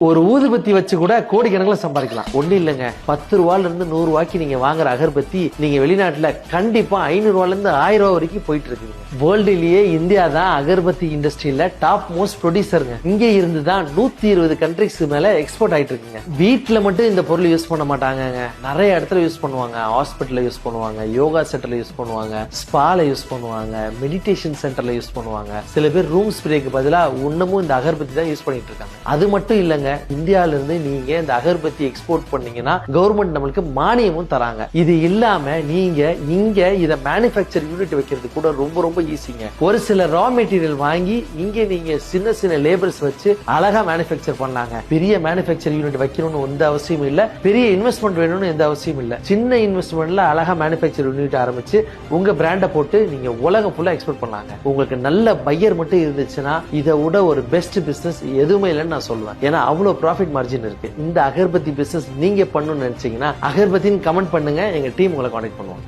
ஒரு ஊதுபத்தி வச்சு கூட கோடிக்கணக்கில் சம்பாதிக்கலாம். ஒண்ணு இல்லைங்க, 10 ரூபாயில இருந்து 100 ரூபாய்க்கு நீங்க வாங்குற அகர்பத்தி நீங்க வெளிநாட்டுல கண்டிப்பா 500 ரூபாயில இருந்து 1000 ரூபாய் வரைக்கும் போயிட்டு இருக்குங்க. வேர்ல்டுலயே இந்தியா தான் அகர்பத்தி இண்டஸ்ட்ரியில டாப் மோஸ்ட் ப்ரொடியூசருங்க. இங்க இருந்து தான் 120 கண்ட்ரிஸ்க்கு மேல எக்ஸ்போர்ட் ஆயிட்டு இருக்குங்க. வீட்டுல மட்டும் இந்த பொருள் யூஸ் பண்ண மாட்டாங்க, நிறைய இடத்துல யூஸ் பண்ணுவாங்க. ஹாஸ்பிட்டல்ல யூஸ் பண்ணுவாங்க, யோகா சென்டர்ல யூஸ் பண்ணுவாங்க, ஸ்பால யூஸ் பண்ணுவாங்க, மெடிடேஷன் சென்டர்ல யூஸ் பண்ணுவாங்க. சில பேர் ரூம் ஸ்ப்ரேக்கு பதிலா இன்னமும் இந்த அகர்பத்தி தான் யூஸ் பண்ணிட்டு இருக்காங்க. அது மட்டும் இல்லங்க, இந்தியால இருந்து நீங்க இந்த அகர்பத்தி எக்ஸ்போர்ட் பண்ணீங்கன்னா கவர்மெண்ட் நம்மளுக்கு மானியமும் தராங்க. இது இல்லாம நீங்க இங்க இத மேனுஃபேக்சர் யூனிட் வைக்கிறது கூட ரொம்ப ரொம்ப ஈஸிங்க. ஒரு சில ரா மெட்டீரியல் வாங்கி இங்க நீங்க சின்ன சின்ன லேபர்ஸ் வச்சு அழகா மேனுஃபேக்சர் பண்ணாங்க. பெரிய மேனுஃபேக்சர் யூனிட் வைக்கணும்னு எந்த அவசியம் இல்ல, பெரிய இன்வெஸ்ட்மெண்ட் வேணும்னு எந்த அவசியம் இல்ல. சின்ன இன்வெஸ்ட்மெண்ட்ல அழகா மேனுஃபேக்சர் யூனிட் ஆரம்பிச்சு உங்க பிராண்ட போட்டு நீங்க உலகம் ஃபுல்லா எக்ஸ்போர்ட் பண்ணாங்க. உங்களுக்கு நல்ல பையர் மட்டும் இருந்துச்சுன்னா இதை விட ஒரு பெஸ்ட் பிசினஸ் எதுவுமே இல்லைன்னு நான் சொல்லுவேன். ஏன்னா அவ்வளவு ப்ராஃபிட் மார்ஜின் இருக்கு. இந்த அகர்பத்தி பிசினஸ் நீங்க பண்ணணும்னு நினைச்சீங்கன்னா அகர்பத்தின்னு கமெண்ட் பண்ணுங்க, எங்க டீம் உங்களை கான்டாக்ட் பண்ணுவோம்.